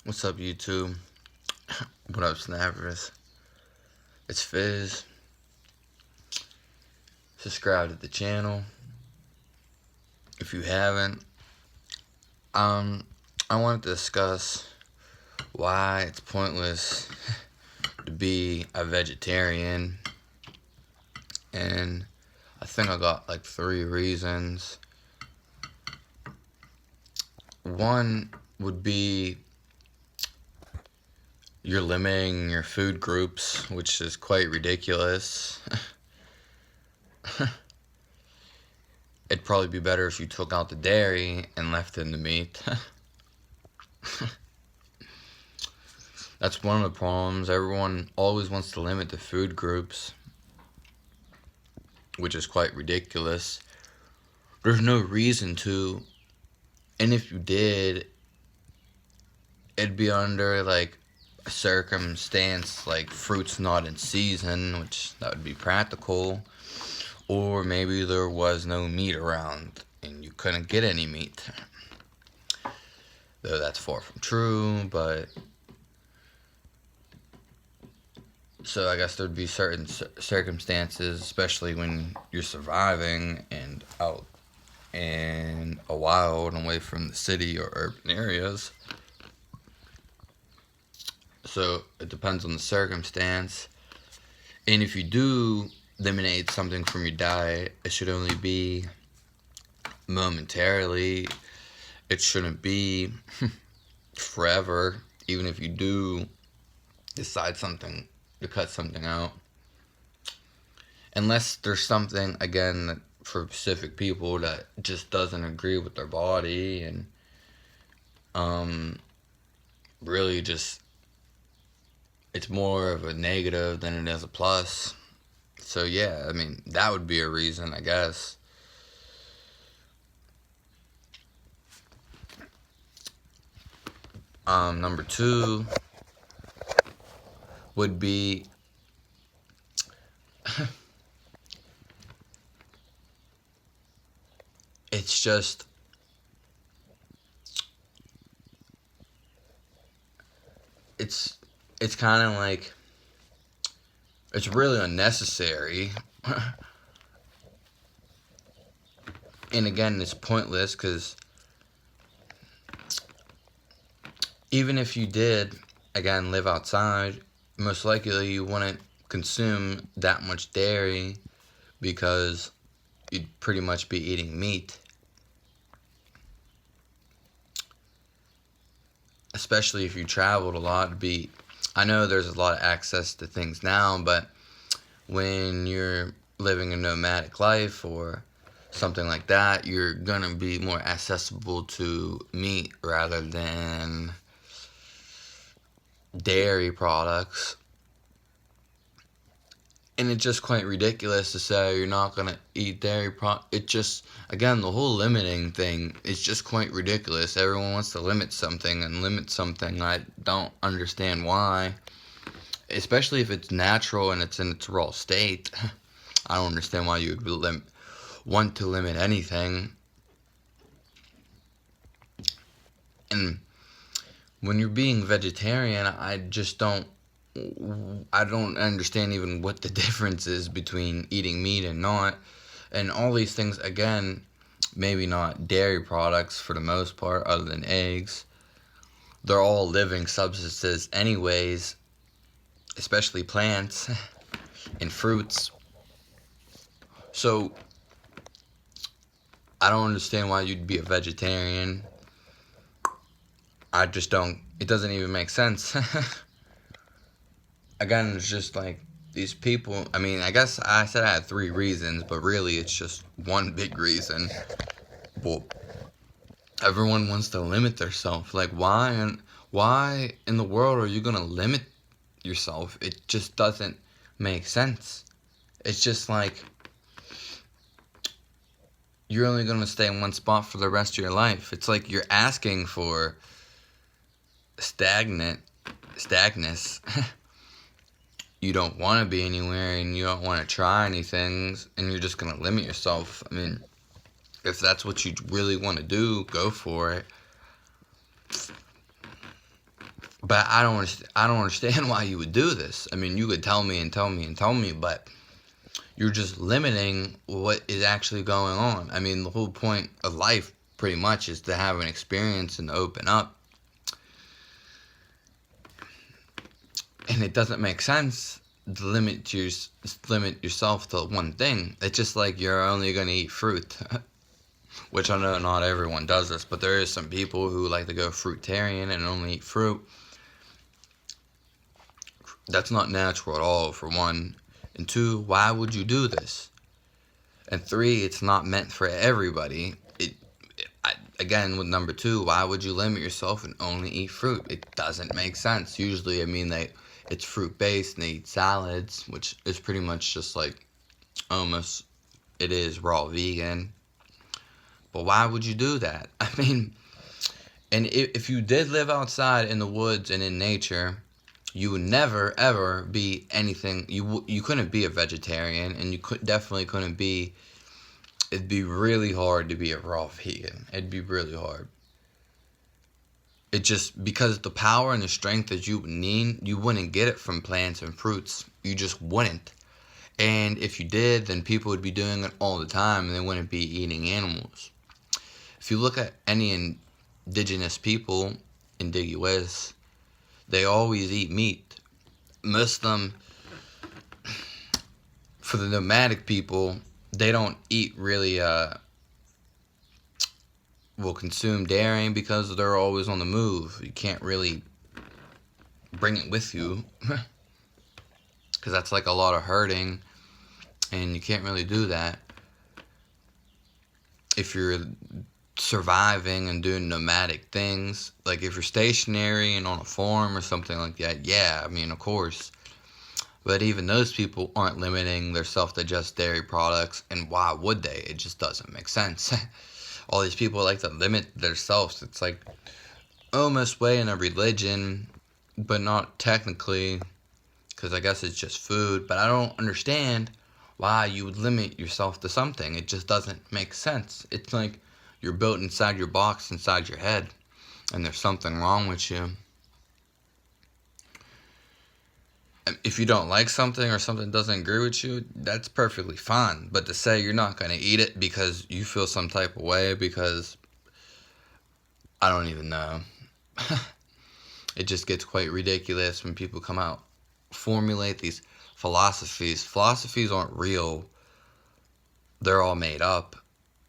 What's up, YouTube? What up, Snappers? It's Fizz. Subscribe to the channel if you haven't. I wanted to discuss why it's pointless to be a vegetarian, and I think I got like 3 reasons. One would be you're limiting your food groups, which is quite ridiculous. It'd probably be better if you took out the dairy and left in the meat. That's one of the problems. Everyone always wants to limit the food groups, which is quite ridiculous. There's no reason to, and if you did, it'd be under like a circumstance like fruits not in season, which that would be practical, or maybe there was no meat around and you couldn't get any meat, though that's far from true. But so I guess there'd be certain circumstances, especially when you're surviving and out in a wild and away from the city or urban areas. So it depends on the circumstance. And if you do eliminate something from your diet, it should only be momentarily. It shouldn't be forever, even if you do decide to cut something out. Unless there's something, again, that for specific people that just doesn't agree with their body, and really just it's more of a negative than it is a plus. So yeah, I mean, that would be a reason, I guess. Number 2 would be it's just it's kind of like it's really unnecessary. And again, it's pointless because even if you did, again, live outside, most likely you wouldn't consume that much dairy because you'd pretty much be eating meat. Especially if you traveled a lot. I know there's a lot of access to things now, but when you're living a nomadic life or something like that, you're gonna be more accessible to meat rather than dairy products. And it's just quite ridiculous to say you're not gonna eat dairy products. It just, again, the whole limiting thing is just quite ridiculous. Everyone wants to limit something I don't understand why. Especially if it's natural and it's in its raw state. I don't understand why you would want to limit anything. And when you're being vegetarian, I don't understand even what the difference is between eating meat and not. And all these things, again, maybe not dairy products for the most part, other than eggs. They're all living substances anyways, especially plants and fruits. So I don't understand why you'd be a vegetarian. I just don't. It doesn't even make sense. Again, it's just like these people. I mean, I guess I said I had 3 reasons, but really it's just one big reason. Well, everyone wants to limit themselves. Like, why in the world are you gonna limit yourself? It just doesn't make sense. It's just like you're only gonna stay in one spot for the rest of your life. It's like you're asking for stagnus. You don't want to be anywhere and you don't want to try anything, and you're just going to limit yourself. I mean, if that's what you really want to do, go for it. But I don't understand why you would do this. I mean, you could tell me and tell me and tell me, but you're just limiting what is actually going on. I mean, the whole point of life pretty much is to have an experience and open up. And it doesn't make sense to limit yourself to one thing. It's just like you're only going to eat fruit. Which I know not everyone does this, but there is some people who like to go fruitarian and only eat fruit. That's not natural at all, for one. And two, why would you do this? And three, it's not meant for everybody. Again, with number two, why would you limit yourself and only eat fruit? It doesn't make sense. Usually, I mean, it's fruit based and they eat salads, which is pretty much just like almost it is raw vegan. But why would you do that? I mean, and if you did live outside in the woods and in nature, you would never ever be anything. You couldn't be a vegetarian, and you definitely couldn't be. It'd be really hard to be a raw vegan. It'd be really hard. It just because the power and the strength that you would need, you wouldn't get it from plants and fruits. You just wouldn't. And if you did, then people would be doing it all the time, and they wouldn't be eating animals. If you look at any indigenous people, indigenous, they always eat meat. Most of them, for the nomadic people, they don't eat really, will consume dairy because they're always on the move. You can't really bring it with you because that's like a lot of herding, and you can't really do that if you're surviving and doing nomadic things. Like if you're stationary and on a farm or something like that, yeah, I mean, of course. But even those people aren't limiting their self-digest dairy products, and why would they? It just doesn't make sense. All these people like to limit themselves. It's like almost way in a religion, but not technically, because I guess it's just food. But I don't understand why you would limit yourself to something. It just doesn't make sense. It's like you're built inside your box, inside your head, and there's something wrong with you. If you don't like something or something doesn't agree with you, that's perfectly fine. But to say you're not going to eat it because you feel some type of way, because I don't even know. It just gets quite ridiculous when people come out, formulate these philosophies. Philosophies aren't real. They're all made up.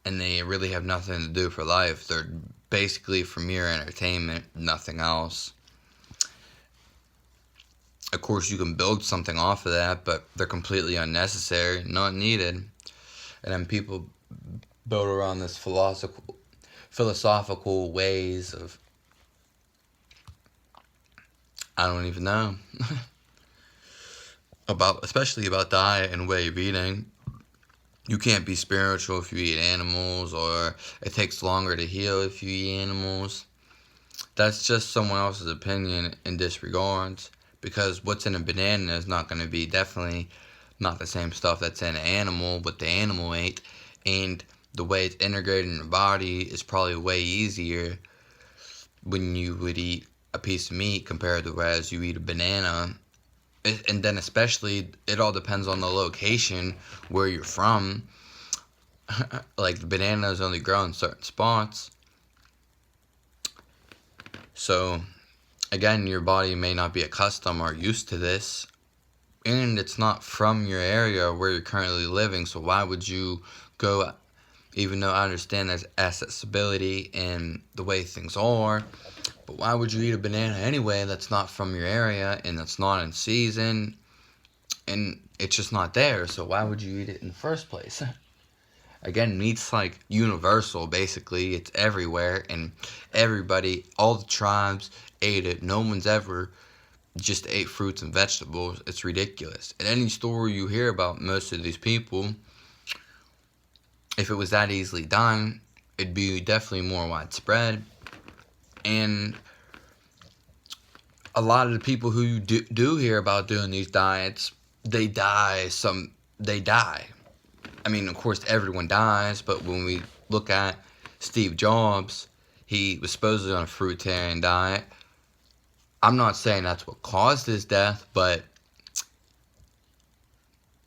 And they really have nothing to do for life. They're basically for mere entertainment, nothing else. Of course, you can build something off of that, but they're completely unnecessary, not needed. And then people build around this philosophical ways of, I don't even know, especially about diet and way of eating. You can't be spiritual if you eat animals, or it takes longer to heal if you eat animals. That's just someone else's opinion and disregards, because what's in a banana is not going to be definitely not the same stuff that's in an animal, what the animal ate, and the way it's integrated in the body is probably way easier when you would eat a piece of meat compared to as you eat a banana. And then especially, it all depends on the location where you're from. Like, the bananas only grow in certain spots. So, again, your body may not be accustomed or used to this. And it's not from your area where you're currently living. So why would you go, even though I understand there's accessibility and the way things are, but why would you eat a banana anyway that's not from your area and that's not in season and it's just not there? So why would you eat it in the first place? Again, meat's like universal, basically. It's everywhere, and everybody, all the tribes ate it. No one's ever just ate fruits and vegetables. It's ridiculous. In any story you hear about most of these people, if it was that easily done, it'd be definitely more widespread. And a lot of the people who you do hear about doing these diets, they die. I mean, of course, everyone dies, but when we look at Steve Jobs, he was supposedly on a fruitarian diet. I'm not saying that's what caused his death, but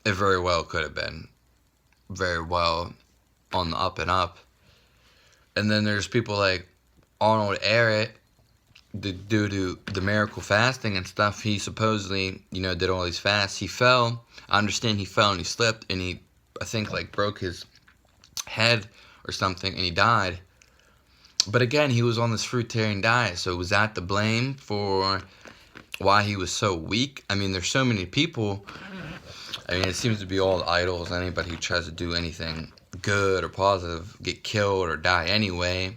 it very well could have been very well on the up and up. And then there's people like Arnold Ehret, due to the miracle fasting and stuff. He supposedly, did all these fasts. He fell. I understand he fell and he slipped and he, I think, like broke his head or something and he died. But again, he was on this fruitarian diet, so was that the blame for why he was so weak? I mean, there's so many people. I mean, it seems to be all the idols. Anybody who tries to do anything good or positive get killed or die anyway.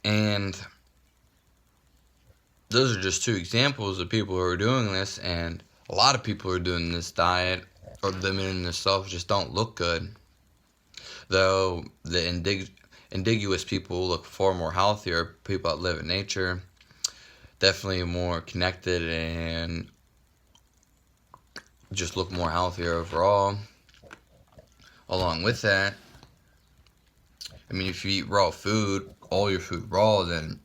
And those are just two examples of people who are doing this, and a lot of people who are doing this diet or limiting themselves just don't look good. Though the indigenous people look far more healthier, people that live in nature, definitely more connected and just look more healthier overall. Along with that, I mean, if you eat raw food, all your food raw, then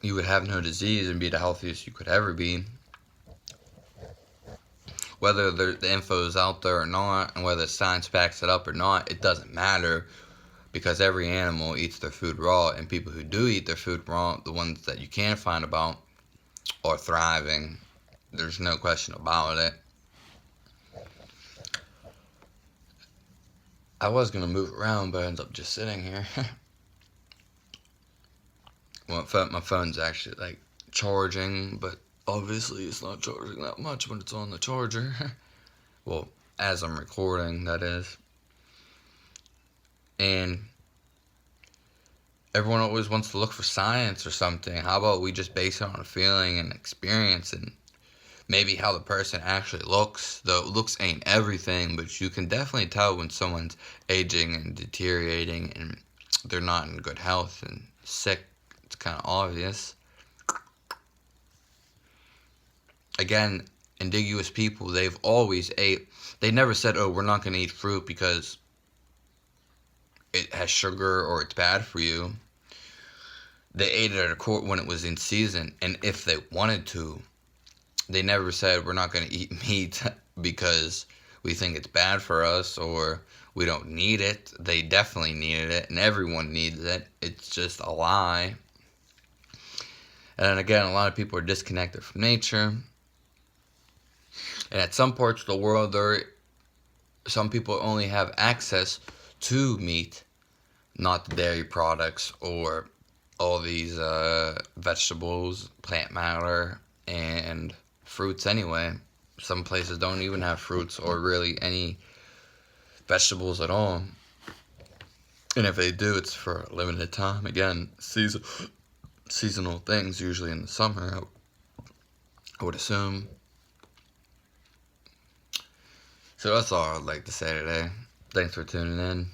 you would have no disease and be the healthiest you could ever be. Whether the info is out there or not, and whether science backs it up or not, it doesn't matter, because every animal eats their food raw, and people who do eat their food raw, the ones that you can find about, are thriving. There's no question about it. I was going to move around, but I ended up just sitting here. Well, my phone's actually, like, charging, but obviously it's not charging that much when it's on the charger. Well, as I'm recording, that is. And everyone always wants to look for science or something. How about we just base it on a feeling and experience and maybe how the person actually looks? Though looks ain't everything, but you can definitely tell when someone's aging and deteriorating and they're not in good health and sick. It's kind of obvious. Again, indigenous people, they've always ate. They never said, oh, we're not going to eat fruit because it has sugar or it's bad for you. They ate it at a court when it was in season, and if they wanted to. They never said, we're not going to eat meat because we think it's bad for us or we don't need it. They definitely needed it, and everyone needs it. It's just a lie. And then again, a lot of people are disconnected from nature. And at some parts of the world, some people only have access to meat, not the dairy products or all these vegetables, plant matter, and fruits anyway. Some places don't even have fruits or really any vegetables at all. And if they do, it's for a limited time. Again, seasonal things, usually in the summer, I would assume. So that's all I'd like to say today. Thanks for tuning in.